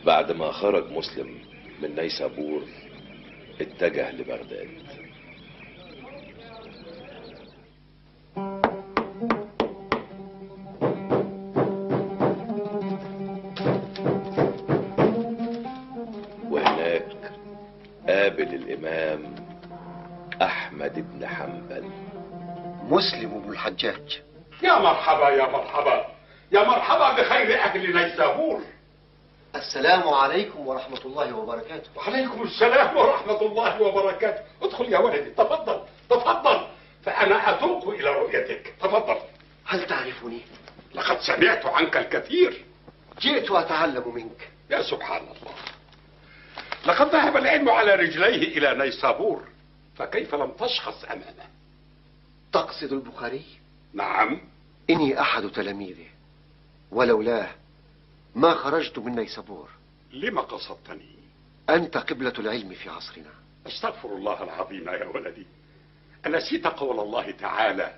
بعد ما خرج مسلم من نيسابور اتجه لبغداد. وهناك قابل الإمام أحمد بن حنبل. مسلم بن الحجاج. يا مرحبا يا مرحبا يا مرحبا بخير أهل نيسابور. السلام عليكم ورحمة الله وبركاته. وعليكم السلام ورحمة الله وبركاته. ادخل يا ولدي، تفضل تفضل، فأنا أتوق إلى رؤيتك. تفضل. هل تعرفني؟ لقد سمعت عنك الكثير. جئت أتعلم منك. يا سبحان الله، لقد ذهب العلم على رجليه إلى نيسابور، فكيف لم تشخص أمامه؟ تقصد البخاري؟ نعم. إني أحد تلاميذه، ولولاه ما خرجت من نيسابور. لما قصدتني؟ أنت قبلة العلم في عصرنا. استغفر الله العظيم يا ولدي. أنسيت قول الله تعالى: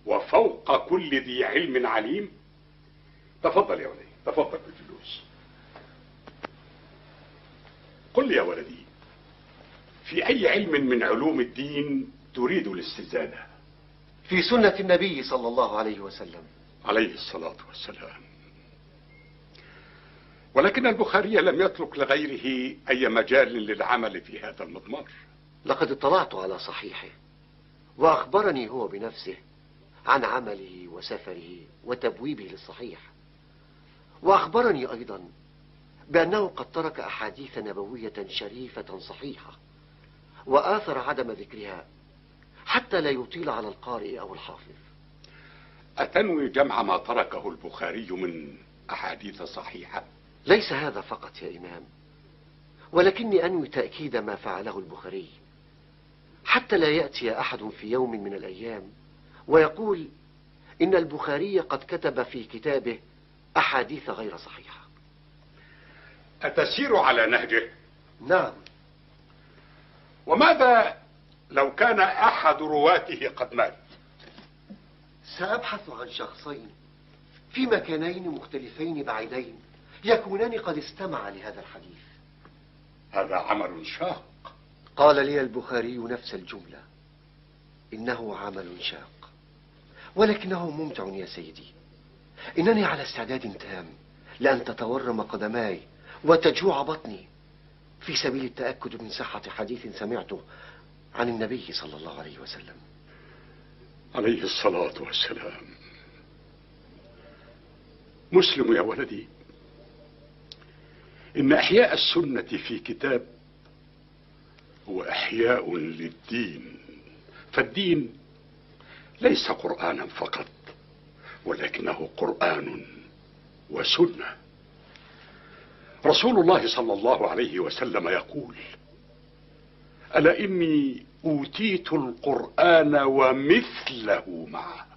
وفوق كل ذي علم عليم؟ تفضل يا ولدي. تفضل بالجلوس. قل لي يا ولدي، في أي علم من علوم الدين تريد الاستزادة؟ في سنة النبي صلى الله عليه وسلم. عليه الصلاة والسلام. ولكن البخاري لم يترك لغيره أي مجال للعمل في هذا المضمار. لقد اطلعت على صحيحه، وأخبرني هو بنفسه عن عمله وسفره وتبويبه للصحيح، وأخبرني أيضا بأنه قد ترك أحاديث نبوية شريفة صحيحة، وآثر عدم ذكرها حتى لا يطيل على القارئ أو الحافظ. أتنوي جمع ما تركه البخاري من أحاديث صحيحة؟ ليس هذا فقط يا إمام، ولكني أنوي تأكيد ما فعله البخاري، حتى لا يأتي أحد في يوم من الأيام ويقول إن البخاري قد كتب في كتابه أحاديث غير صحيحة. أتسير على نهجه؟ نعم. وماذا لو كان أحد رواته قد مات؟ سأبحث عن شخصين في مكانين مختلفين بعيدين يكونان قد استمعا لهذا الحديث. هذا عمل شاق. قال لي البخاري نفس الجملة، إنه عمل شاق ولكنه ممتع يا سيدي. إنني على استعداد تام لأن تتورم قدماي وتجوع بطني في سبيل التأكد من صحة حديث سمعته عن النبي صلى الله عليه وسلم. عليه الصلاة والسلام. مسلم يا ولدي، إن إحياء السنة في كتاب هو إحياء للدين، فالدين ليس قرآنا فقط، ولكنه قرآن وسنة. رسول الله صلى الله عليه وسلم يقول: ألا إني أوتيت القرآن ومثله معه،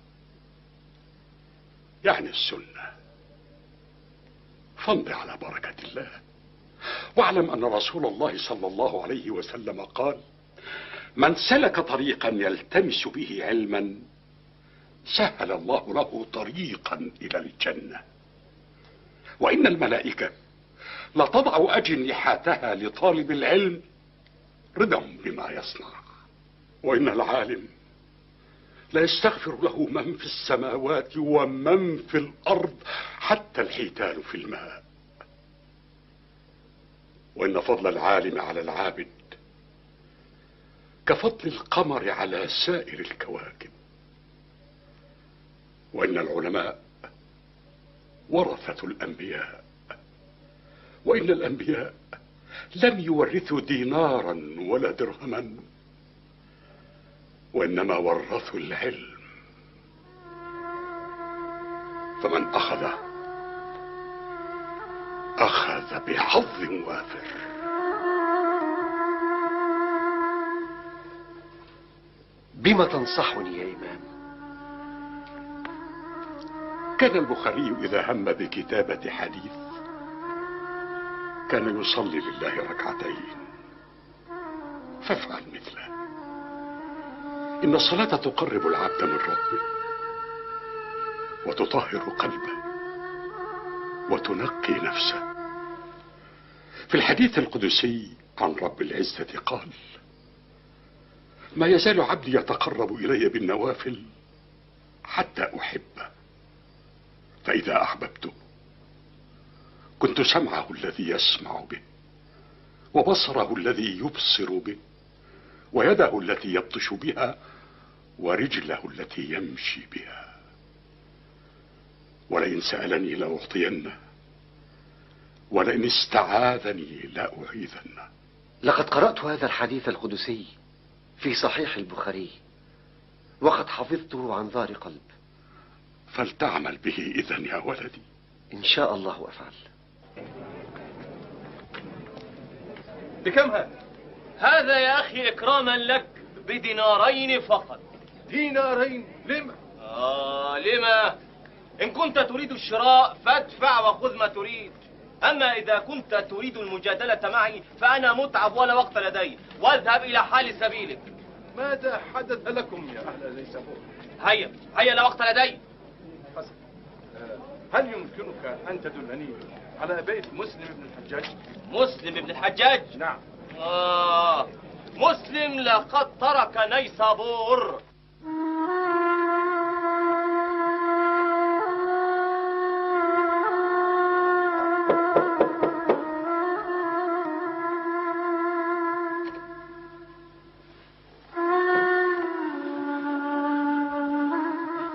يعني السنة. فامض على بركة الله، واعلم أن رسول الله صلى الله عليه وسلم قال: من سلك طريقا يلتمس به علما سهل الله له طريقا إلى الجنة. وإن الملائكة لتضع أجنحتها لطالب العلم رضا بما يصنع. وإن العالم لا يستغفر له من في السماوات ومن في الأرض حتى الحيتان في الماء. وإن فضل العالم على العابد كفضل القمر على سائر الكواكب. وإن العلماء ورثة الأنبياء، وإن الأنبياء لم يورثوا دينارا ولا درهما، وإنما ورثوا العلم. فمن أخذ بحظ وافر. بما تنصحني يا إمام؟ كان البخاري إذا هم بكتابة حديث كان يصلي لله ركعتين، فافعل مثله. إن الصلاة تقرب العبد من ربه وتطهر قلبه وتنقي نفسه. في الحديث القدسي عن رب العزة قال: ما يزال عبدي يتقرب إلي بالنوافل حتى أحبه، فإذا أحببته كنت سمعه الذي يسمع به، وبصره الذي يبصر به، ويده التي يبطش بها، ورجله التي يمشي بها. ولئن سألني لأعطينه، ولئن استعاذني لأعيذنه. لقد قرأت هذا الحديث القدسي في صحيح البخاري، وقد حفظته عن ظهر قلب. فلتعمل به إذن يا ولدي. إن شاء الله أفعل. بكم هذا؟ هذا يا أخي إكراما لك بدينارين فقط. دينارين؟ لما؟ لما؟ إن كنت تريد الشراء فادفع وخذ ما تريد، أما إذا كنت تريد المجادلة معي فأنا متعب ولا وقت لدي، واذهب إلى حال سبيلك. ماذا حدث لكم يا أهل نيسابور؟ هيا لا وقت لدي. هل يمكنك أن تدلني على بيت مسلم بن الحجاج؟ مسلم بن الحجاج؟ نعم. مسلم لقد ترك نيسابور.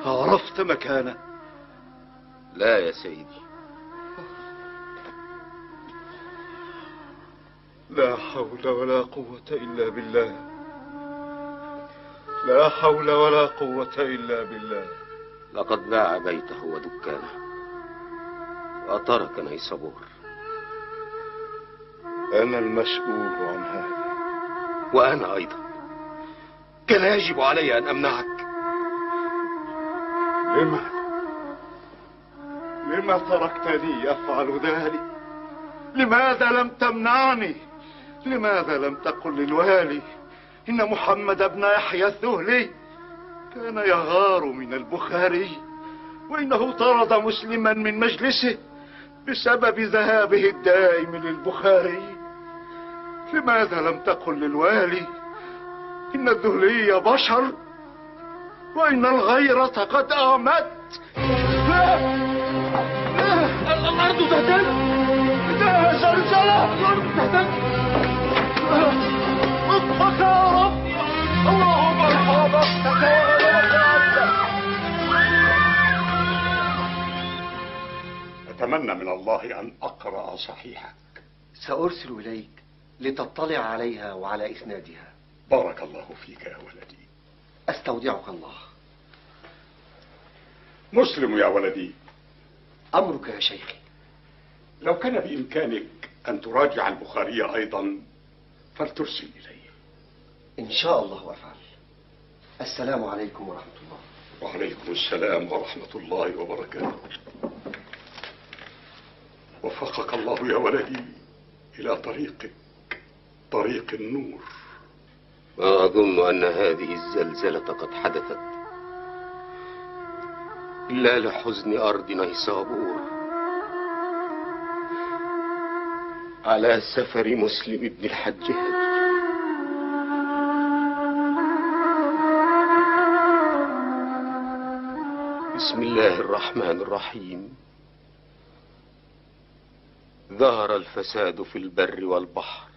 عرفت مكانه؟ لا يا سيدي. لا حول ولا قوة إلا بالله. لا حول ولا قوة إلا بالله. لقد باع بيته ودكانه وترك نيسابور. أنا المسؤول عن هذا. وأنا أيضا كان يجب علي أن أمنعك. لما تركتني أفعل ذلك؟ لماذا لم تمنعني؟ لماذا لم تقل للوالي إن محمد بن يحيى الذهلي كان يغار من البخاري، وإنه طرد مسلما من مجلسه بسبب ذهابه الدائم للبخاري؟ لماذا لم تقل للوالي إن الذهلي بشر وإن الغيرة قد أعمت؟ الأرض تهتز. إنها زلزلة. الأرض تهتز. اطفك يا رب. اللهم ارحمك أتمنى من الله أن أقرأ صحيحك. سأرسل إليك لتطلع عليها وعلى إسنادها. بارك الله فيك يا ولدي. أستودعك الله. مسلم يا ولدي. أمرك يا شيخي. لو كان بإمكانك أن تراجع البخاري أيضا فلترسل إليه. إن شاء الله أفعل. السلام عليكم ورحمة الله. وعليكم السلام ورحمة الله وبركاته. وفقك الله يا ولدي إلى طريق النور. ما أظن أن هذه الزلزلة قد حدثت إلا لحزن أرض نيسابور على سفر مسلم بن الحجاج. بسم الله الرحمن الرحيم. ظهر الفساد في البر والبحر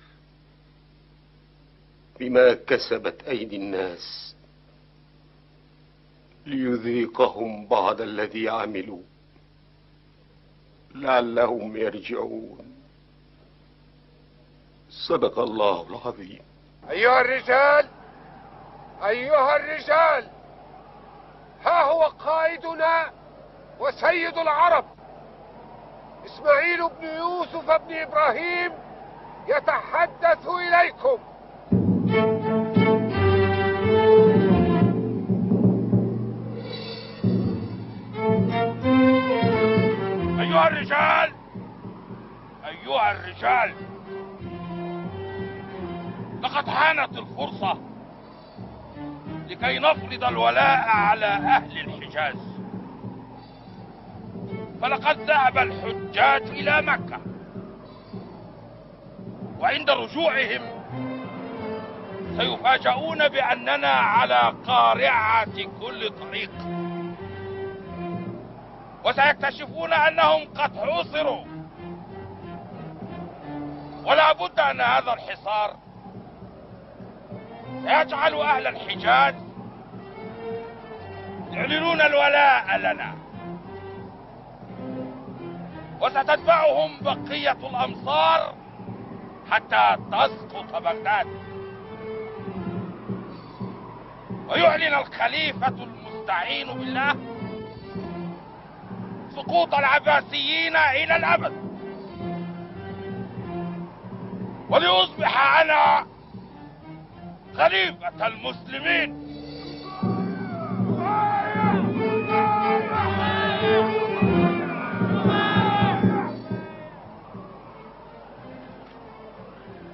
بما كسبت أيدي الناس ليذيقهم بعض الذي عملوا لعلهم يرجعون. صدق الله العظيم. أيها الرجال، ها هو قائدنا وسيد العرب إسماعيل بن يوسف بن إبراهيم يتحدث إليكم. أيها الرجال، لقد حانت الفرصة لكي نفرض الولاء على أهل الحجاز، فلقد ذهب الحجاج إلى مكة، وعند رجوعهم سيفاجؤون بأننا على قارعة كل طريق، وسيكتشفون أنهم قد حوصروا، ولا بد أن هذا الحصار سيجعل أهل الحجاز يعلنون الولاء لنا، وستتبعهم بقية الأمصار حتى تسقط بغداد، ويعلن الخليفة المستعين بالله سقوط العباسيين إلى الأبد، وليصبح أنا خليفة المسلمين.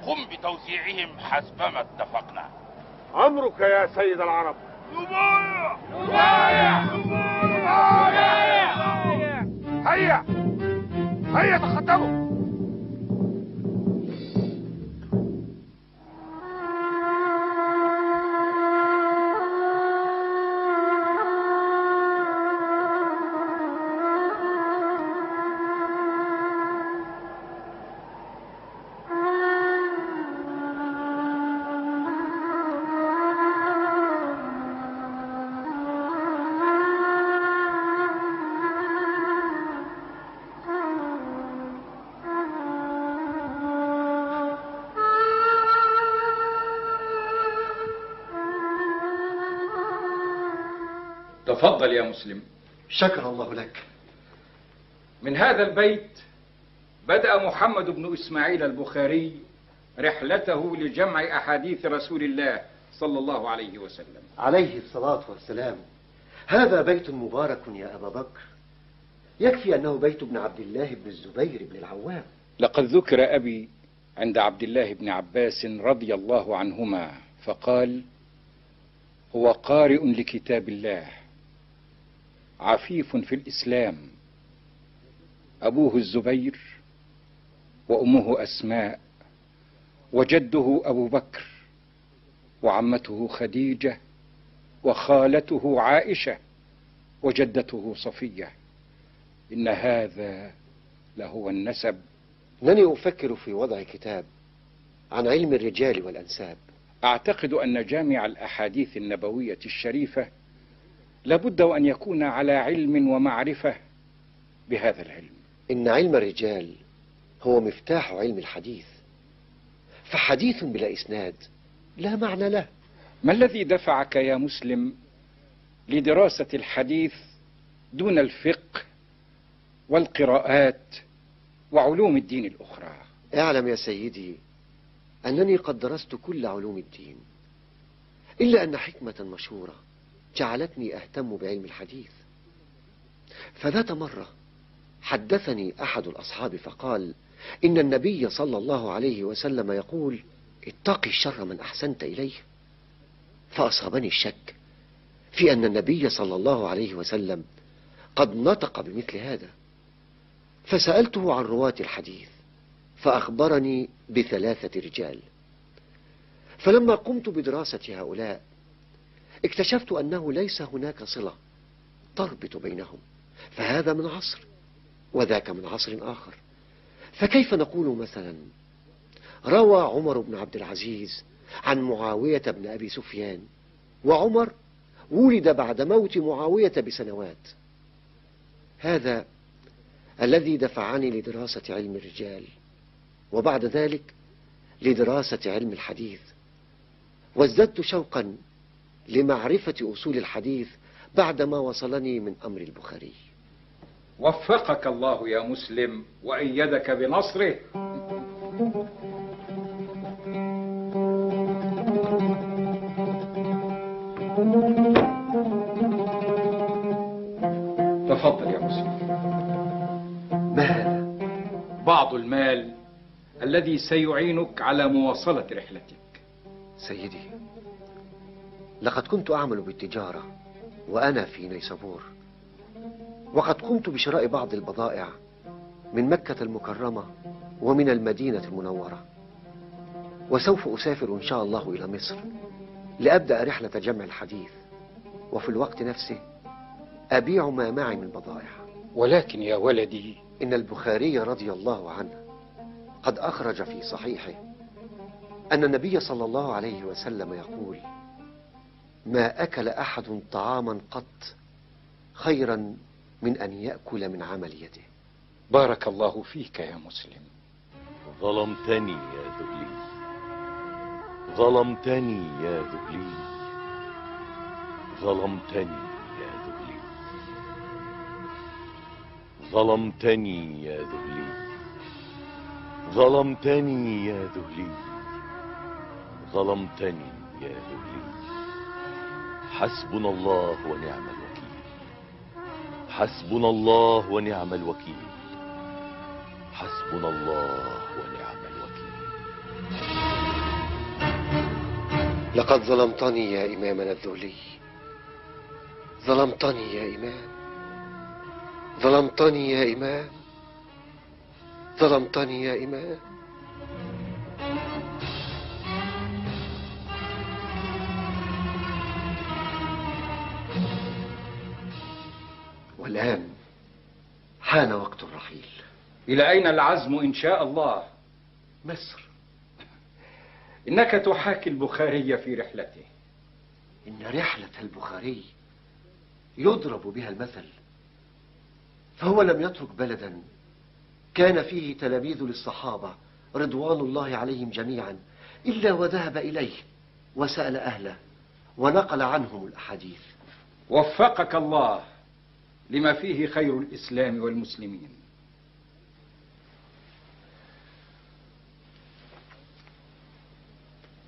قم بتوزيعهم حسب ما اتفقنا. أمرك يا سيد العرب. هيا هيا تقدموا. تفضل يا مسلم. شكر الله لك. من هذا البيت بدأ محمد بن إسماعيل البخاري رحلته لجمع أحاديث رسول الله صلى الله عليه وسلم عليه الصلاة والسلام. هذا بيت مبارك يا أبا بكر، يكفي أنه بيت ابن عبد الله بن الزبير بن العوام. لقد ذكر أبي عند عبد الله بن عباس رضي الله عنهما فقال: هو قارئ لكتاب الله، عفيف في الإسلام، أبوه الزبير وأمه أسماء وجده أبو بكر وعمته خديجة وخالته عائشة وجدته صفية. إن هذا لهو النسب. إنني أفكر في وضع كتاب عن علم الرجال والأنساب. أعتقد أن جامع الأحاديث النبوية الشريفة لابد وأن يكون على علم ومعرفة بهذا العلم. إن علم الرجال هو مفتاح علم الحديث، فحديث بلا إسناد لا معنى له. ما الذي دفعك يا مسلم لدراسة الحديث دون الفقه والقراءات وعلوم الدين الأخرى؟ اعلم يا سيدي أنني قد درست كل علوم الدين، إلا أن حكمة مشهورة جعلتني أهتم بعلم الحديث. فذات مرة حدثني أحد الأصحاب فقال: إن النبي صلى الله عليه وسلم يقول: اتقي الشر من أحسنت إليه. فأصابني الشك في أن النبي صلى الله عليه وسلم قد نطق بمثل هذا، فسألته عن رواة الحديث فأخبرني ب3 رجال. فلما قمت بدراسة هؤلاء اكتشفت أنه ليس هناك صلة تربط بينهم، فهذا من عصر وذاك من عصر آخر. فكيف نقول مثلا روى عمر بن عبد العزيز عن معاوية بن أبي سفيان، وعمر ولد بعد موت معاوية بسنوات؟ هذا الذي دفعني لدراسة علم الرجال، وبعد ذلك لدراسة علم الحديث، وازددت شوقا لمعرفة أصول الحديث بعدما وصلني من أمر البخاري. وفقك الله يا مسلم وأيدك بنصره. تفضل يا مسلم. ما هذا؟ بعض المال الذي سيعينك على مواصلة رحلتك. سيدي، لقد كنت أعمل بالتجارة وأنا في نيسابور، وقد قمت بشراء بعض البضائع من مكة المكرمة ومن المدينة المنورة، وسوف أسافر إن شاء الله إلى مصر لأبدأ رحلة جمع الحديث، وفي الوقت نفسه أبيع ما معي من بضائع. ولكن يا ولدي، إن البخاري رضي الله عنه قد أخرج في صحيحه أن النبي صلى الله عليه وسلم يقول: ما أكل أحد طعاما قط خيرا من أن يأكل من عمل يده. بارك الله فيك يا مسلم. ظلمتني يا ذبلي، ظلمتني يا ذبلي، ظلمتني يا ذبلي، ظلمتني يا ذبلي، ظلمتني يا ذبلي، ظلمتني يا ذبلي. حسبنا الله ونعم الوكيل، حسبنا الله ونعم الوكيل، حسبنا الله ونعم الوكيل. لقد ظلمتني يا إمامنا الذهلي، ظلمتني يا إمام، ظلمتني يا إمام، ظلمتني يا إمام. والآن حان وقت الرحيل. إلى أين العزم إن شاء الله؟ مصر. إنك تحاكي البخاري في رحلته. إن رحلة البخاري يضرب بها المثل، فهو لم يترك بلدا كان فيه تلاميذ للصحابة رضوان الله عليهم جميعا إلا وذهب إليه وسأل أهله ونقل عنهم الأحاديث. وفقك الله لما فيه خير الإسلام والمسلمين.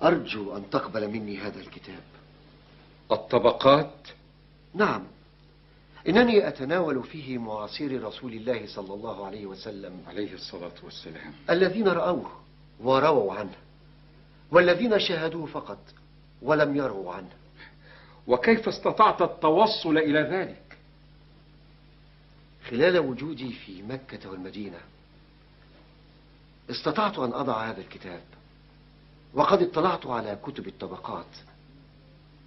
أرجو أن تقبل مني هذا الكتاب. الطبقات؟ نعم، إنني أتناول فيه معاصير رسول الله صلى الله عليه وسلم عليه الصلاة والسلام، الذين رأوه ورووا عنه، والذين شاهدوه فقط ولم يروا عنه. وكيف استطعت التوصل إلى ذلك؟ خلال وجودي في مكة والمدينة استطعت أن أضع هذا الكتاب، وقد اطلعت على كتب الطبقات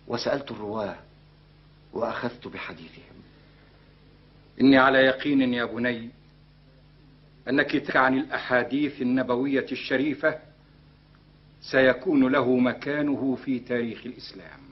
وسألت الرواة وأخذت بحديثهم. إني على يقين يا بني أن كتابك عن الأحاديث النبوية الشريفة سيكون له مكانه في تاريخ الإسلام.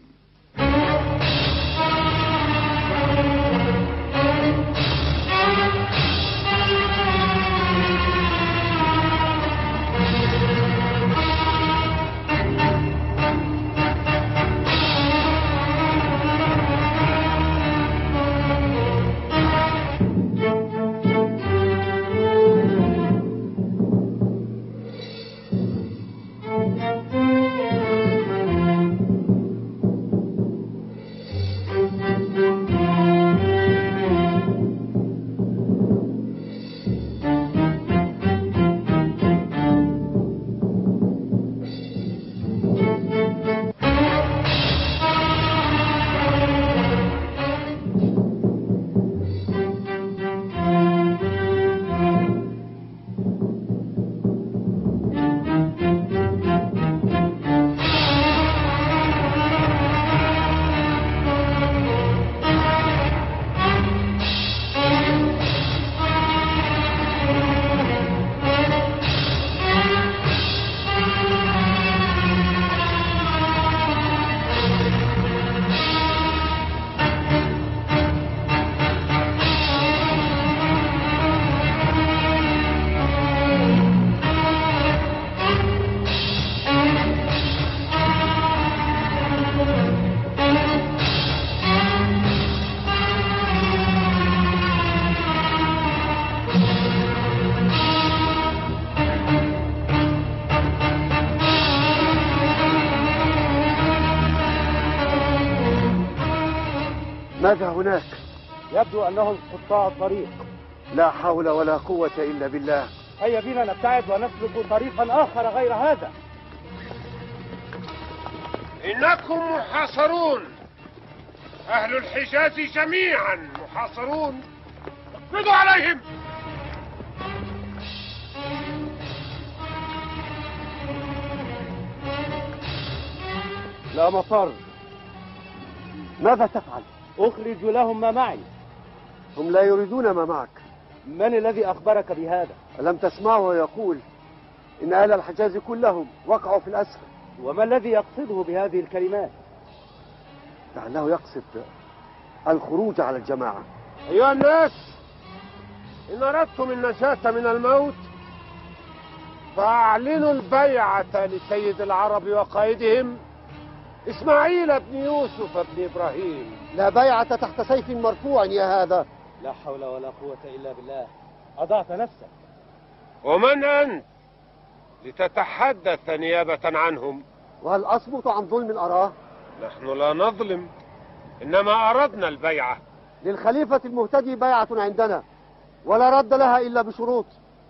ماذا هناك؟ يبدو أنهم قطاع الطريق. لا حول ولا قوة إلا بالله. هيا بنا نبتعد ونسلك طريقا آخر غير هذا. إنكم محاصرون، أهل الحجاز جميعا محاصرون، اقبضوا عليهم. لا مفر. ماذا تفعل؟ أخرج لهم ما معي. هم لا يريدون ما معك. من الذي أخبرك بهذا؟ ألم تسمعه يقول إن أهل الحجاز كلهم وقعوا في الأسر؟ وما الذي يقصده بهذه الكلمات؟ لعله يقصد الخروج على الجماعة. أيها الناس، إن أردتم النجاة من الموت فأعلنوا البيعة لسيد العرب وقائدهم إسماعيل بن يوسف بن إبراهيم. لا بيعة تحت سيف مرفوع يا هذا. لا حول ولا قوة إلا بالله. أضعت نفسك. ومن أنت لتتحدث نيابة عنهم؟ وهل أصمت عن ظلم أراه؟ نحن لا نظلم، إنما أردنا البيعة. للخليفة المهتدي بيعة عندنا ولا رد لها إلا بشروط.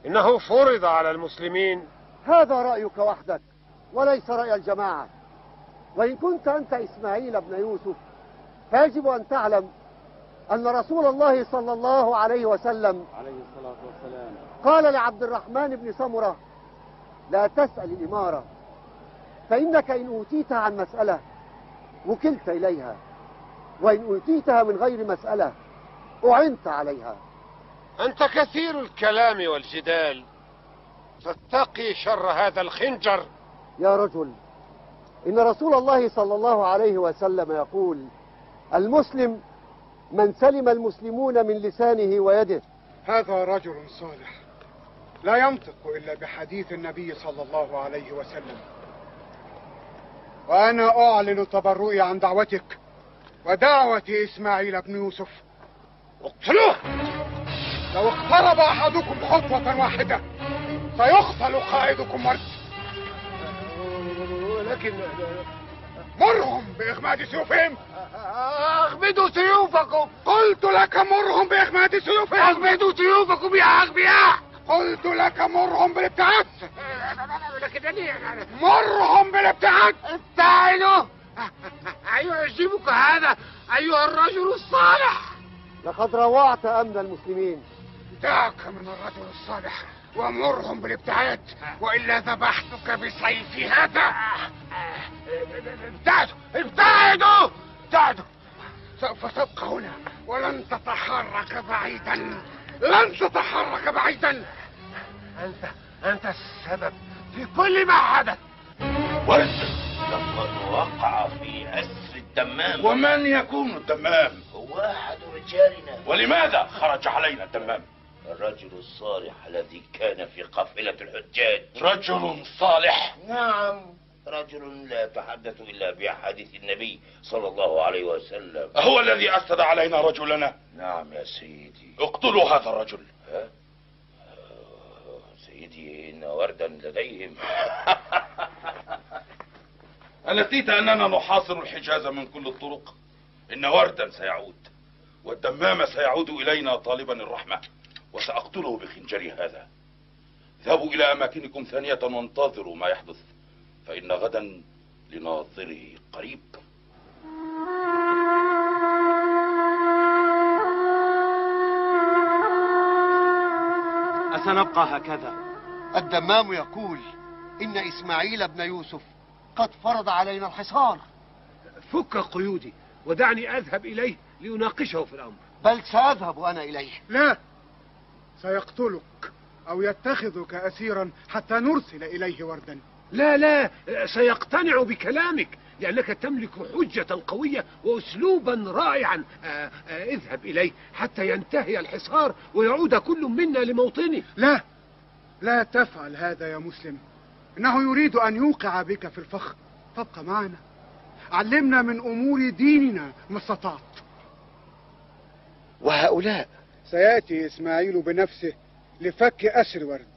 إنه فرض على المسلمين. هذا رأيك وحدك وليس رأي الجماعة. وإن كنت أنت إسماعيل بن يوسف فيجب أن تعلم أن رسول الله صلى الله عليه وسلم عليه الصلاة والسلام قال لعبد الرحمن بن سمرة: لا تسأل الإمارة، فإنك إن أوتيتها عن مسألة وكلت إليها، وإن أوتيتها من غير مسألة أعنت عليها. أنت كثير الكلام والجدال، فاتقي شر هذا الخنجر. يا رجل، إن رسول الله صلى الله عليه وسلم يقول: المسلم من سلم المسلمون من لسانه ويده. هذا رجل صالح لا ينطق إلا بحديث النبي صلى الله عليه وسلم، وأنا أعلن تبرؤي عن دعوتك ودعوة إسماعيل بن يوسف. اقتلوه! لو اقترب أحدكم خطوة واحدة سيقتل قائدكم مرد. ولكن مرهم بإغماد سيوفهم. أغمدوا سيوفكم. قلت لك مرهم بإغماد سيوفهم. أغمدوا سيوفكم يا أغبياء. قلت لك مرهم بالابتعاد. لكنني مرهم بالابتعاد. ابتعدوا. أيعجبك هذا أيها الرجل الصالح؟ لقد روعت أمن المسلمين. دعك من الرجل الصالح ومرهم بالابتعاد، وإلا ذبحتك بسيفي هذا. ابتعدوا ابتعدوا ابتعدوا. سوف تبقى هنا ولن تتحرك بعيدا، لن تتحرك بعيدا. أنت السبب في كل ما حدث. ورد لقد وقع في أسر الدمام. ومن يكون الدمام؟ هو أحد رجالنا. ولماذا خرج علينا الدمام؟ الرجل الصالح الذي كان في قافلة الحجاج. رجل صالح؟ نعم، رجل لا يتحدث إلا بأحاديث النبي صلى الله عليه وسلم. هو الذي أفسد علينا رجلنا؟ نعم يا سيدي. اقتلوا هذا الرجل. ها؟ سيدي، إن وردا لديهم. أنسيت أننا نحاصر الحجاز من كل الطرق؟ إن وردا سيعود، والدمام سيعود إلينا طالبا الرحمة، وسأقتله بخنجري هذا. اذهبوا إلى أماكنكم ثانية وانتظروا ما يحدث، فإن غدا لناظره قريب. أسنبقى هكذا؟ الدمام يقول إن إسماعيل بن يوسف قد فرض علينا الحصار. فك قيودي ودعني أذهب إليه لأناقشه في الأمر. بل سأذهب أنا إليه. لا، سيقتلك أو يتخذك أسيرا حتى نرسل إليه وردا. لا، سيقتنع بكلامك لأنك تملك حجة قوية وأسلوبا رائعا. اذهب إليه حتى ينتهي الحصار ويعود كل منا لموطنه. لا تفعل هذا يا مسلم، إنه يريد أن يوقع بك في الفخ. تبقى معنا، علمنا من أمور ديننا ما استطعت. وهؤلاء سيأتي إسماعيل بنفسه لفك أسر ورد.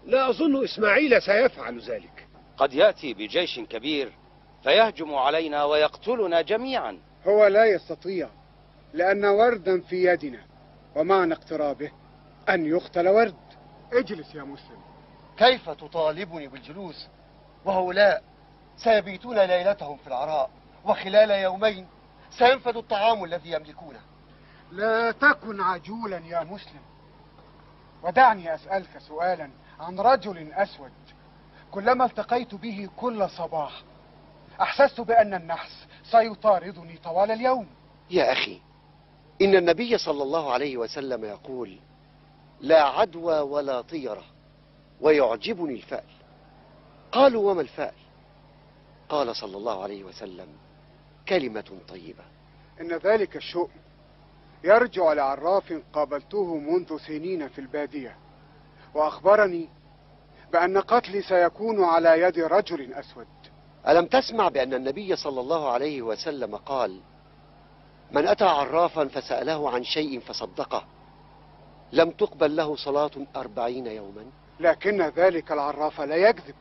لا أظن إسماعيل سيفعل ذلك. قد يأتي بجيش كبير فيهجم علينا ويقتلنا جميعا. هو لا يستطيع، لأن وردا في يدنا، ومعنى اقترابه أن يقتل ورد. اجلس يا مسلم. كيف تطالبني بالجلوس وهؤلاء سيبيتون ليلتهم في العراء، وخلال يومين سينفد الطعام الذي يملكونه؟ لا تكن عجولا يا مسلم، ودعني أسألك سؤالا عن رجل أسود كلما التقيت به كل صباح أحسست بأن النحس سيطاردني طوال اليوم. يا أخي، إن النبي صلى الله عليه وسلم يقول: لا عدوى ولا طيرة، ويعجبني الفأل. قالوا: وما الفأل؟ قال صلى الله عليه وسلم: كلمة طيبة. إن ذلك الشؤم يرجع لعراف قابلته منذ سنين في البادية، وأخبرني بأن قتلي سيكون على يد رجل أسود. ألم تسمع بأن النبي صلى الله عليه وسلم قال: من أتى عرافا فسأله عن شيء فصدقه لم تقبل له صلاة 40 يوما؟ لكن ذلك العراف لا يكذب.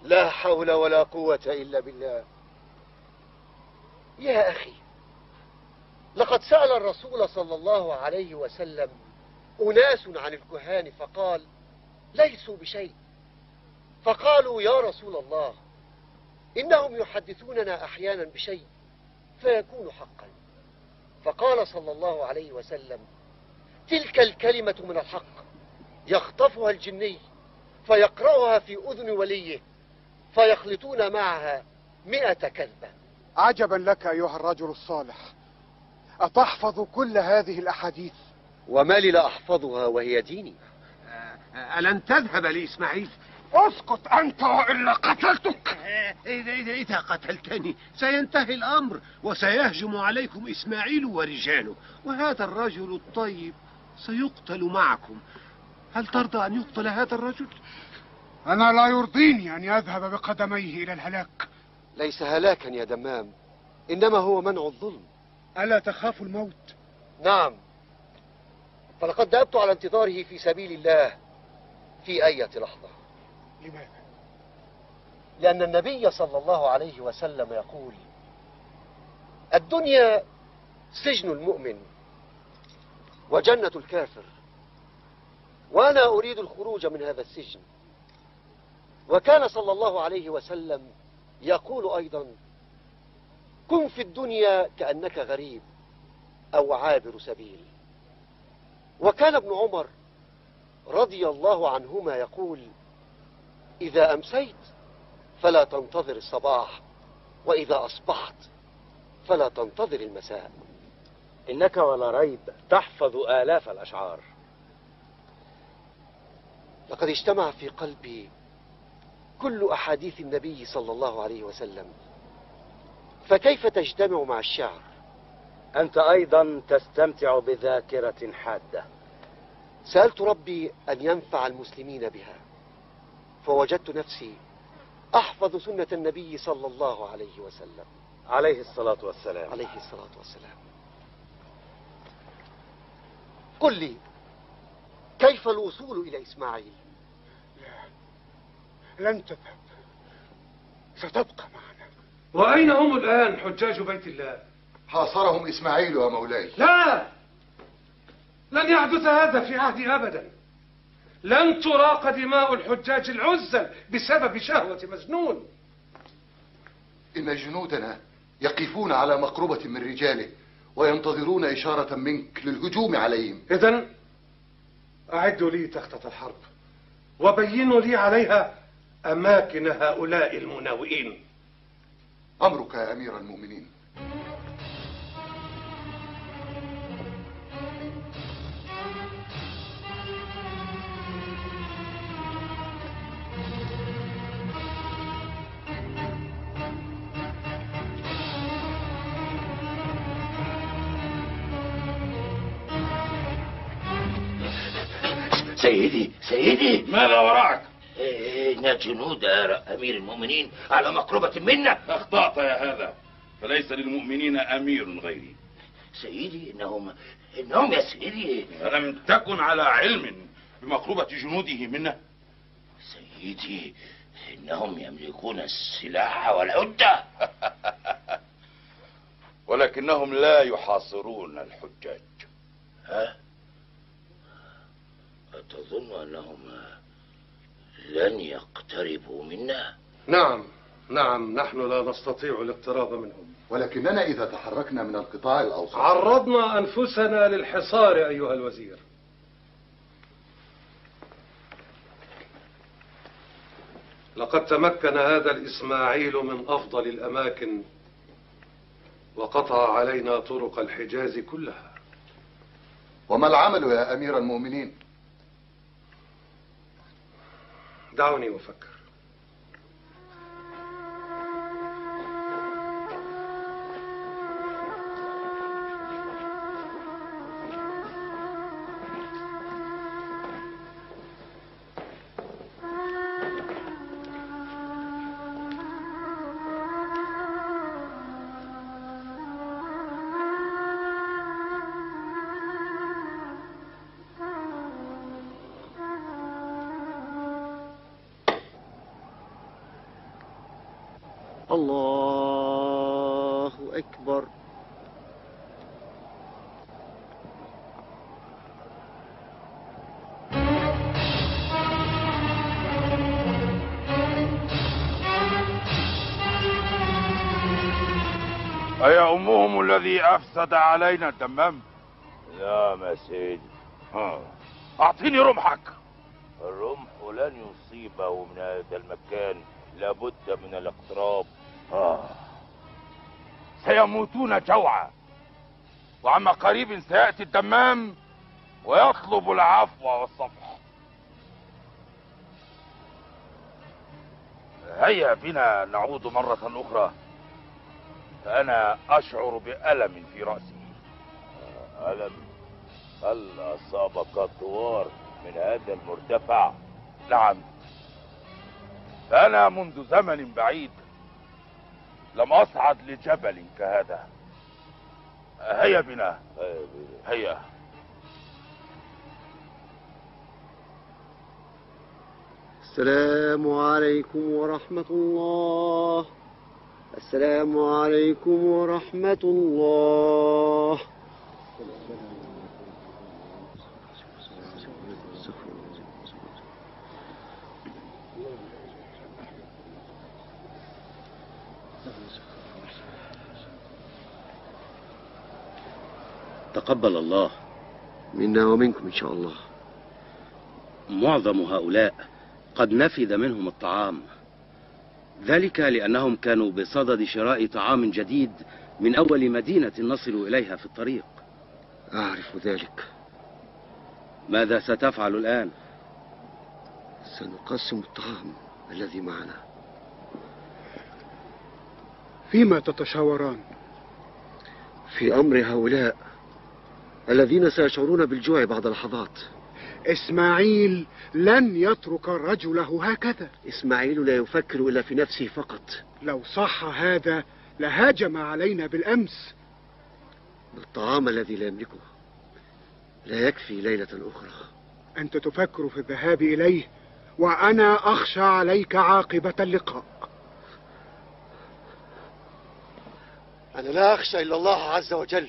لا حول ولا قوة إلا بالله. يا أخي، لقد سأل الرسول صلى الله عليه وسلم أناس عن الكهان فقال: ليسوا بشيء. فقالوا: يا رسول الله، إنهم يحدثوننا أحيانا بشيء فيكون حقا. فقال صلى الله عليه وسلم: تلك الكلمة من الحق يخطفها الجني فيقرأها في أذن وليه فيخلطون معها 100 كذبة. عجبا لك أيها الرجل الصالح، أتحفظ كل هذه الأحاديث؟ وما لي لا أحفظها وهي ديني. ألن تذهب لإسماعيل؟ اسكت أنت وإلا قتلتك. إذا قتلتني سينتهي الأمر وسيهجم عليكم إسماعيل ورجاله، وهذا الرجل الطيب سيقتل معكم. هل ترضى أن يقتل هذا الرجل؟ أنا لا يرضيني أن يذهب بقدميه إلى الهلاك. ليس هلاكا يا دمام، إنما هو منع الظلم. ألا تخاف الموت؟ نعم، فلقد ذهبت على انتظاره في سبيل الله في أي لحظة. لماذا؟ لأن النبي صلى الله عليه وسلم يقول: الدنيا سجن المؤمن وجنة الكافر، وأنا أريد الخروج من هذا السجن. وكان صلى الله عليه وسلم يقول أيضا: كن في الدنيا كأنك غريب أو عابر سبيل. وكان ابن عمر رضي الله عنهما يقول: إذا أمسيت فلا تنتظر الصباح، وإذا أصبحت فلا تنتظر المساء. إنك ولا ريب تحفظ آلاف الأشعار. لقد اجتمع في قلبي كل أحاديث النبي صلى الله عليه وسلم، فكيف تجتمع مع الشعر؟ أنت أيضا تستمتع بذاكرة حادة. سألت ربي أن ينفع المسلمين بها، فوجدت نفسي أحفظ سنة النبي صلى الله عليه وسلم عليه الصلاة والسلام. عليه الصلاة والسلام. قل لي، كيف الوصول إلى إسماعيل؟ لن تذهب، ستبقى معنا. وأين هم الآن حجاج بيت الله؟ حاصرهم إسماعيل يا مولاي. لا، لن يحدث هذا في عهدي أبدا. لن تراق دماء الحجاج العزل بسبب شهوة مجنون. إن جنودنا يقفون على مقربة من رجاله وينتظرون إشارة منك للهجوم عليهم. إذن أعدوا لي تخطة الحرب وبينوا لي عليها أماكن هؤلاء المناوئين. أمرك يا أمير المؤمنين. سيدي ماذا وراءك؟ إن جنود أمير المؤمنين على مقربة منا. أخطأت يا هذا، فليس للمؤمنين أمير غيري. سيدي إنهم يا سيدي. ألم تكن على علم بمقربة جنوده منا؟ سيدي إنهم يملكون السلاح والعدة. ولكنهم لا يحاصرون الحجاج. ها؟ أتظن أنهم لن يقتربوا منا؟ نعم، نحن لا نستطيع الاقتراب منهم، ولكننا إذا تحركنا من القطاع الأوسط عرضنا أنفسنا للحصار أيها الوزير. لقد تمكن هذا الإسماعيل من أفضل الأماكن وقطع علينا طرق الحجاز كلها. وما العمل يا أمير المؤمنين؟ دعوني أفكر. الله أكبر. أي أمهم الذي أفسد علينا الدمام؟ نعم يا سيدي. أعطيني رمحك. الرمح لن يصيبه من هذا المكان، لابد من الاقتراب. سيموتون جوعا، وعما قريب سيأتي الدمام ويطلب العفو والصفح. هيا بنا نعود مرة أخرى، فأنا أشعر بألم في رأسي. ألم؟ هل أصابك الدوار من هذا المرتفع؟ نعم، فأنا منذ زمن بعيد لم أصعد لجبل كهذا. هيا بنا، هيا. السلام عليكم ورحمة الله. السلام عليكم ورحمة الله. تقبل الله منا ومنكم إن شاء الله. معظم هؤلاء قد نفذ منهم الطعام، ذلك لأنهم كانوا بصدد شراء طعام جديد من أول مدينة نصل إليها في الطريق. أعرف ذلك. ماذا ستفعل الآن؟ سنقسم الطعام الذي معنا. فيما تتشاوران؟ في أمر هؤلاء الذين سيشعرون بالجوع بعد لحظات. إسماعيل لن يترك رجله هكذا. إسماعيل لا يفكر إلا في نفسه فقط. لو صح هذا لهاجم علينا بالأمس. الطعام الذي لا يملكه لا يكفي ليلة أخرى. أنت تفكر في الذهاب إليه، وأنا أخشى عليك عاقبة اللقاء. أنا لا أخشى إلا الله عز وجل.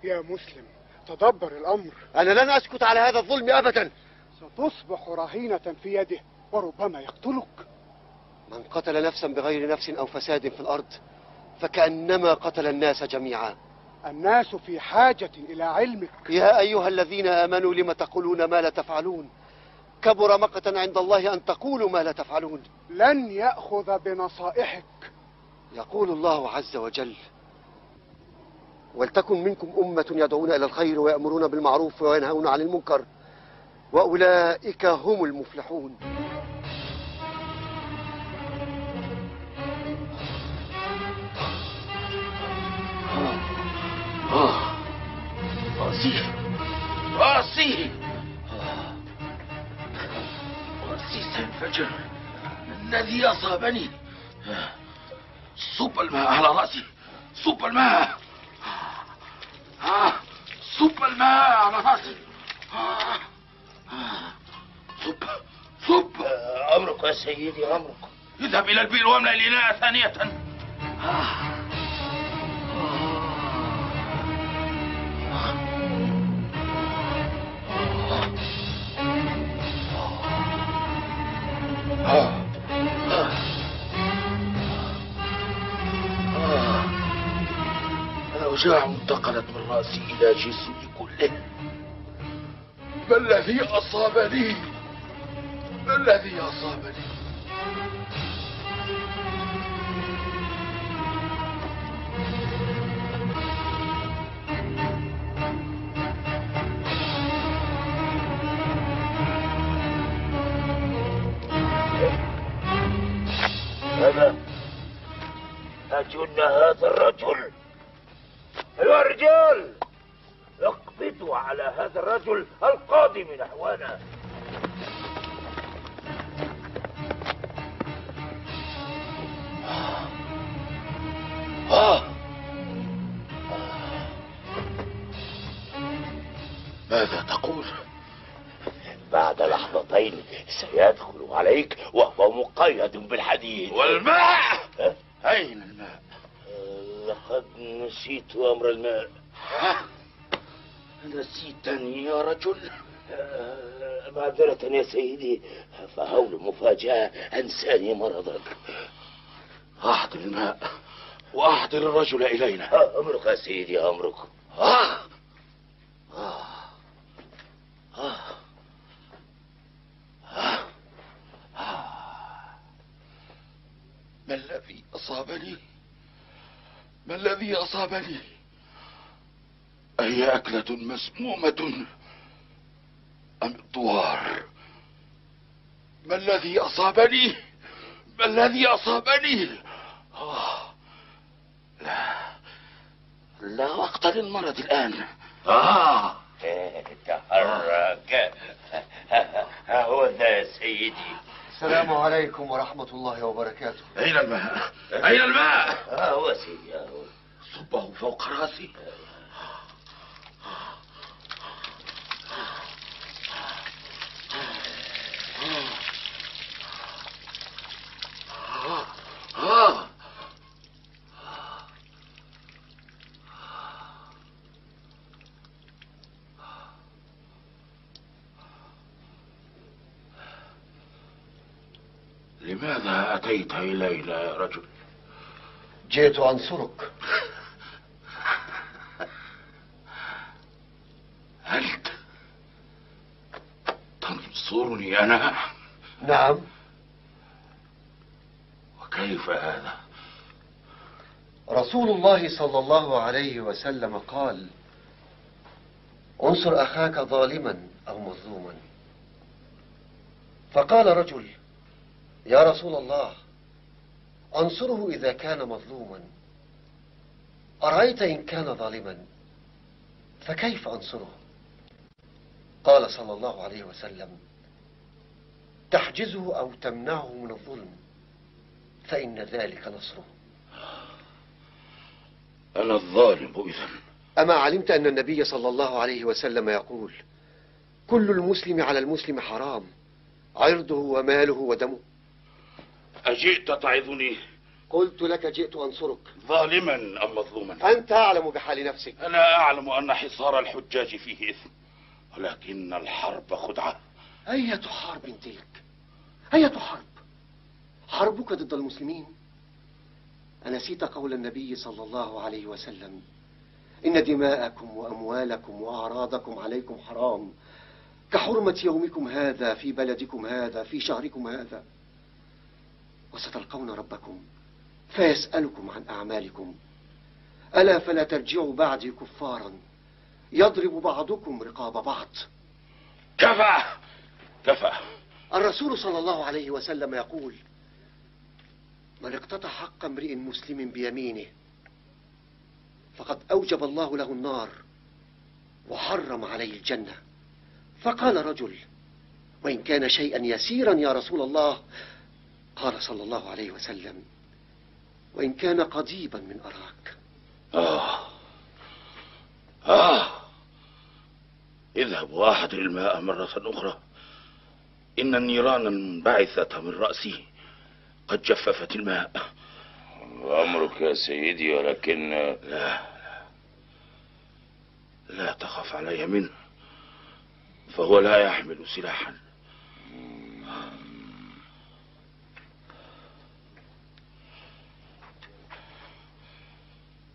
يا مسلم تدبر الأمر. أنا لن أسكت على هذا الظلم أبدا. ستصبح رهينة في يده وربما يقتلك. من قتل نفسا بغير نفس أو فساد في الأرض فكأنما قتل الناس جميعا. الناس في حاجة إلى علمك. يا أيها الذين آمنوا لم تقولون ما لا تفعلون، كبر مقتا عند الله أن تقولوا ما لا تفعلون. لن يأخذ بنصائحك. يقول الله عز وجل: ولتكن منكم أمة يدعون إلى الخير ويأمرون بالمعروف وينهون عن المنكر وأولئك هم المفلحون. رأسي سينفجر. الذي أصابني. صب الماء على رأسي، صب الماء، صب الماء على رأسي. صب. أمرك يا سيدي، أمرك. اذهب إلى البئر واملأ الإناء ثانية. الأوجاع انتقلت من رأسي إلى جسمي كله. ما الذي أصابني؟ ما الذي أصابني؟ هذا أجن هذا الرجل. أيها الرجال، اقبضوا على هذا الرجل القادم نحونا. ماذا تقول؟ بعد لحظتين سيدخل عليك وهو مقيد بالحديد. والماء؟ أين الماء؟ لقد نسيت أمر الماء. نسيتني يا رجل؟ معذرة يا سيدي، فهول المفاجأة أنساني مرضك. أحضر الماء وأحضر الرجل إلينا. أمرك يا سيدي، أمرك. ما الذي أصابني؟ ما الذي أصابني؟ أهي أكلة مسمومة أم الطوار؟ ما الذي أصابني؟ ما الذي أصابني؟ لا وقت للمرض الآن. تحرك. ها هو ذا يا سيدي. السلام عليكم ورحمة الله وبركاته. أين الماء؟ أين الماء؟ ها هو سيدي، ها هو. صبه فوق رأسي. لماذا أتيت إلينا يا رجل؟ جئت أنصرك. أنت تنصرني أنا؟ نعم. وكيف هذا؟ رسول الله صلى الله عليه وسلم قال: انصر أخاك ظالما أو مظلوما. فقال رجل: يا رسول الله، أنصره إذا كان مظلوما، أرأيت إن كان ظالما فكيف أنصره؟ قال صلى الله عليه وسلم: تحجزه أو تمنعه من الظلم، فإن ذلك نصره. أنا الظالم إذن. أما علمت أن النبي صلى الله عليه وسلم يقول: كل المسلم على المسلم حرام، عرضه وماله ودمه؟ أجئت تعظني؟ قلت لك جئت أنصرك. ظالما أم مظلوما؟ أنت أعلم بحال نفسك. أنا أعلم أن حصار الحجاج فيه إثم، ولكن الحرب خدعة. أية حرب تلك؟ أية حرب؟ حربك ضد المسلمين؟ أنسيت قول النبي صلى الله عليه وسلم: إن دماءكم وأموالكم وأعراضكم عليكم حرام كحرمة يومكم هذا في بلدكم هذا في شهركم هذا، وستلقون ربكم فيسألكم عن أعمالكم، ألا فلا ترجعوا بعدي كفارا يضرب بعضكم رقاب بعض. كفى كفى. الرسول صلى الله عليه وسلم يقول: من اقتطع حق امرئ مسلم بيمينه فقد أوجب الله له النار وحرم عليه الجنة. فقال رجل: وإن كان شيئا يسيرا يا رسول الله؟ قال صلى الله عليه وسلم: وإن كان قضيبا من أراك. اذهب وأحضر الماء مرة أخرى، إن النيران المنبعثة من رأسي قد جففت الماء. أمرك يا سيدي، ولكن لا تخف علي منه، فهو لا يحمل سلاحا.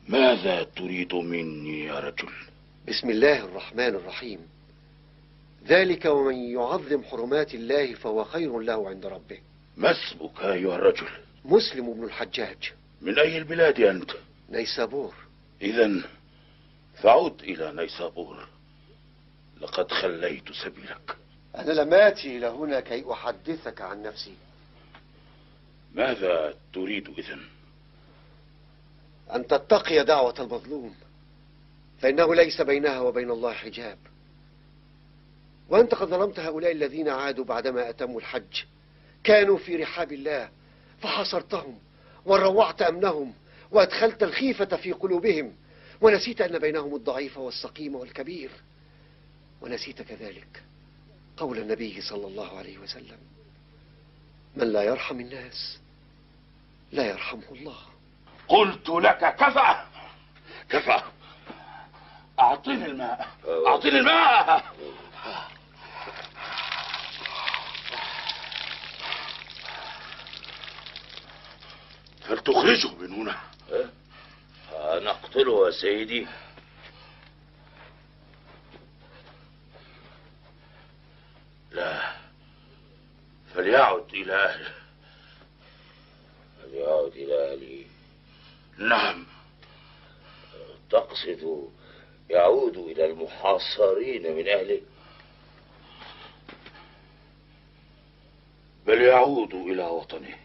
ماذا تريد مني يا رجل؟ بسم الله الرحمن الرحيم. ذلك ومن يعظم حرمات الله فهو خير له عند ربه. ما اسمك أيها الرجل؟ مسلم بن الحجاج. من أي البلاد أنت؟ نيسابور. إذن فعد إلى نيسابور، لقد خليت سبيلك. أنا لم آتي إلى هنا كي أحدثك عن نفسي. ماذا تريد إذن؟ أن تتقي دعوة المظلوم، فإنه ليس بينها وبين الله حجاب. وأنت قد ظلمت هؤلاء الذين عادوا بعدما أتموا الحج، كانوا في رحاب الله فحصرتهم وروعت أمنهم وأدخلت الخيفة في قلوبهم، ونسيت أن بينهم الضعيف والسقيم والكبير، ونسيت كذلك قول النبي صلى الله عليه وسلم: من لا يرحم الناس لا يرحمه الله. قلت لك كفى كفى. أعطيني الماء، أعطيني الماء. فلتخرجه من هنا. نقتله يا سيدي؟ لا، فليعد إلى أهله. فليعد إلى أهله. نعم. تقصد يعود إلى المحاصرين من أهله؟ بل يعود إلى وطنه.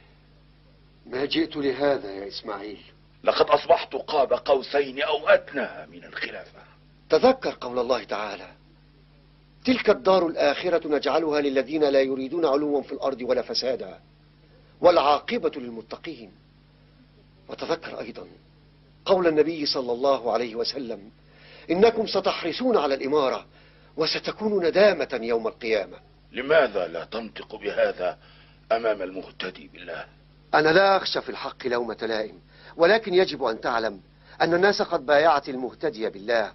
ما جئت لهذا يا إسماعيل. لقد أصبحت قاب قوسين أو أدنى من الخلافة. تذكر قول الله تعالى: تلك الدار الآخرة نجعلها للذين لا يريدون علوا في الأرض ولا فسادا والعاقبة للمتقين. وتذكر أيضا قول النبي صلى الله عليه وسلم: إنكم ستحرصون على الإمارة وستكون ندامة يوم القيامة. لماذا لا تنطق بهذا أمام المهتدي بالله؟ أنا لا أخشى في الحق لومة لائم، ولكن يجب أن تعلم أن الناس قد بايعت المهتدي بالله،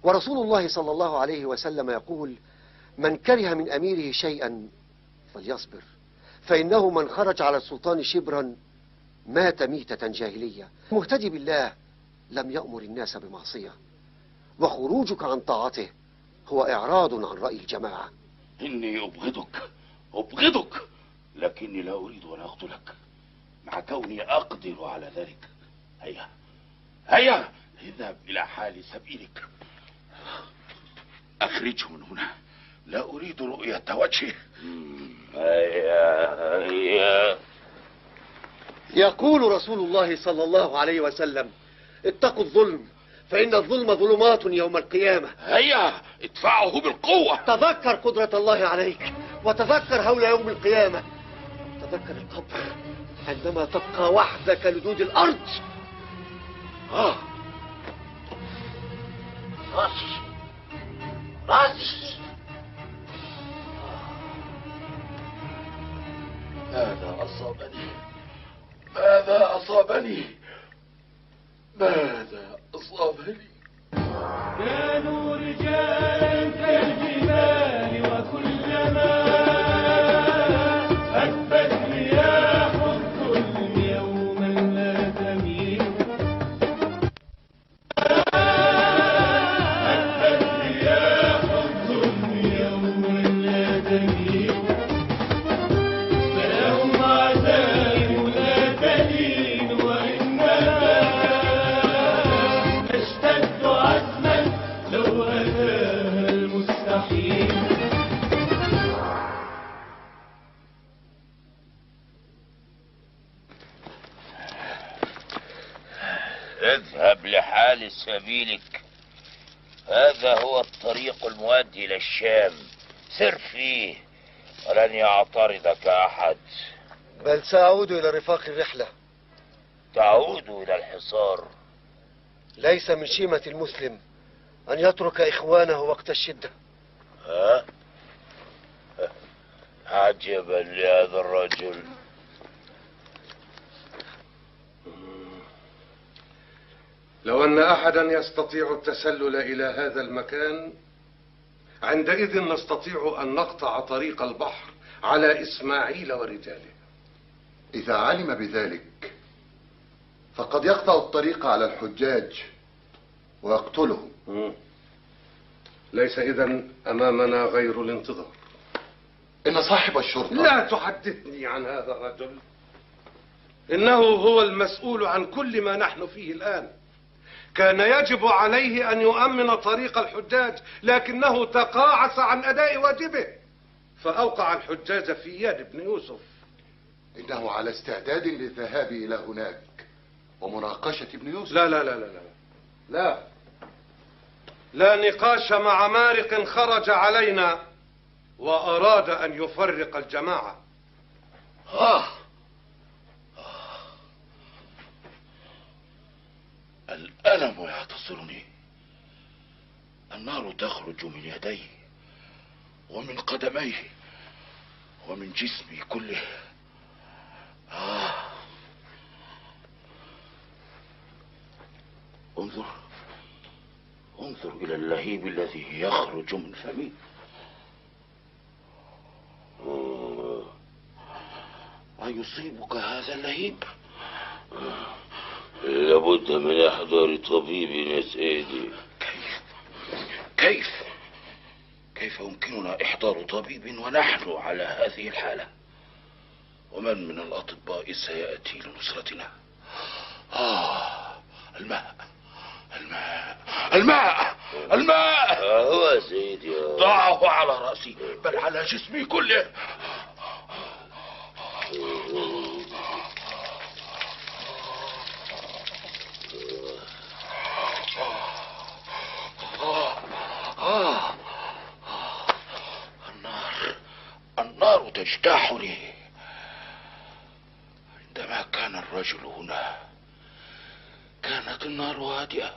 ورسول الله صلى الله عليه وسلم يقول: من كره من أميره شيئا فليصبر، فإنه من خرج على السلطان شبرا مات ميتة جاهلية. المهتدي بالله لم يأمر الناس بمعصية، وخروجك عن طاعته هو إعراض عن رأي الجماعة. إني أبغضك، لكني لا أريد أن أقتلك، مع كوني أقدر على ذلك. هيا اذهب إلى حال سبيلك. أخرجه من هنا، لا أريد رؤية وجهه. هيا. يقول رسول الله صلى الله عليه وسلم: اتقوا الظلم فإن الظلم ظلمات يوم القيامة. هيا ادفعه بالقوة. تذكر قدرة الله عليك، وتذكر هول يوم القيامة. تذكر القبر عندما تبقى وحدك لدود الأرض. راسي. ماذا أصابني؟ ماذا أصابني؟ كانوا رجالا كالجبال وكلما هبت رياح الظلم يوما لا تميل. هبت رياح الظلم يوما لا تميل. فلهم عزائم لا تلين وإنما تشتد عزما لو أتاها المستحيل. اذهب لحال سبيلك، هذا هو الطريق المؤدي إلى الشام. سر فيه ولن يعترضك أحد. بل سأعود إلى رفاق الرحلة. تعود إلى الحصار. ليس من شيمة المسلم أن يترك إخوانه وقت الشدة. عجبا لهذا الرجل. لو أن أحدا يستطيع التسلل إلى هذا المكان، عندئذ نستطيع أن نقطع طريق البحر على إسماعيل ورجاله. إذا علم بذلك فقد يقطع الطريق على الحجاج ويقتلهم. ليس إذن أمامنا غير الانتظار. إن صاحب الشرطة... لا تحدثني عن هذا الرجل، إنه هو المسؤول عن كل ما نحن فيه الآن. كان يجب عليه أن يؤمن طريق الحجاج، لكنه تقاعس عن أداء واجبه فأوقع الحجاج في يد ابن يوسف. إنه على استعداد للذهاب إلى هناك ومناقشة ابن يوسف. لا لا لا لا لا لا, لا نقاش مع مارق خرج علينا وأراد أن يفرق الجماعة. الألم يعتصرني، النار تخرج من يديه ومن قدميه ومن جسمي كله. انظر إلى اللهيب الذي يخرج من فمي. أيصيبك هذا اللهيب؟ لابد من إحضار طبيب يا سيدي. كيف يمكننا إحضار طبيب ونحن على هذه الحالة؟ ومن من الأطباء سيأتي لنصرتنا؟ الماء هو سيدي. ضعه على رأسي بل على جسمي كله. النار تجتاحني. عندما كان الرجل هنا كانت النار هادئة،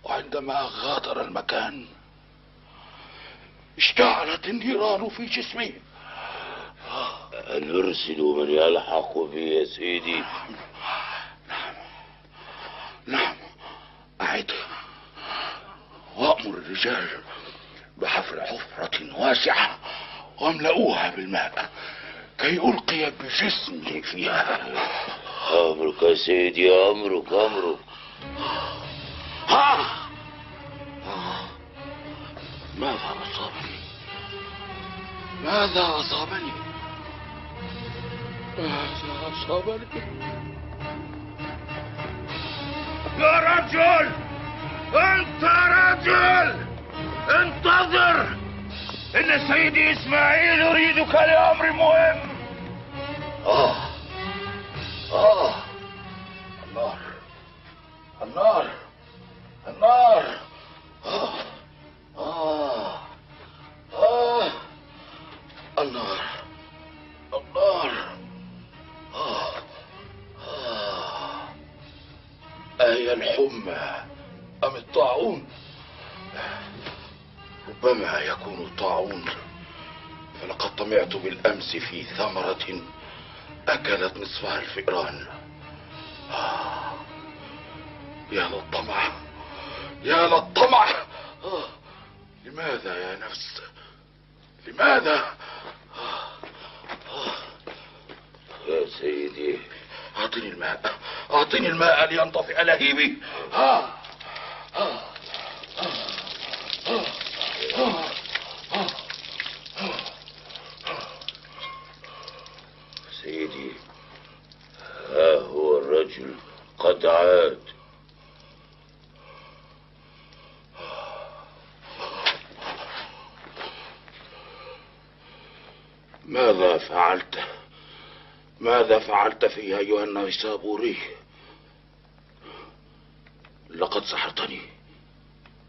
وعندما غادر المكان اشتعلت النيران في جسمي. نرسل من يلحق بي يا سيدي. نعم أعد، وأمر الرجال بحفر حفرة واسعة واملؤوها بالماء كي ألقي بجسمي فيها. أمرك يا سيدي، أمرك. ماذا أصابني؟ يا رجل، أنت رجل، انتظر، إن سيدي إسماعيل يريدك لأمر مهم. النار. أهي الحمى أم الطاعون؟ ربما يكون الطاعون، فلقد طمعت بالأمس في ثمرة أكلت نصفها الفئران. يا للطمع. لماذا يا نفس؟ لماذا؟ يا سيدي، أعطني الماء لينطفئ لهيبي. سيدي، ها هو الرجل قد عاد. ماذا فعلت في أيها النيسابوري؟ لقد سحرتني.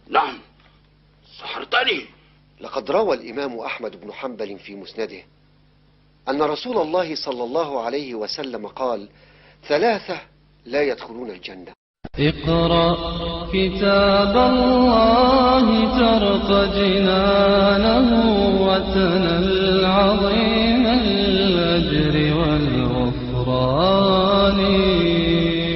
نعم، سحرتني. لقد روى الإمام أحمد بن حنبل في مسنده أن رسول الله صلى الله عليه وسلم قال: 3 لا يدخلون الجنة. اقرأ كتاب الله ترق جنانه وتنى العظيم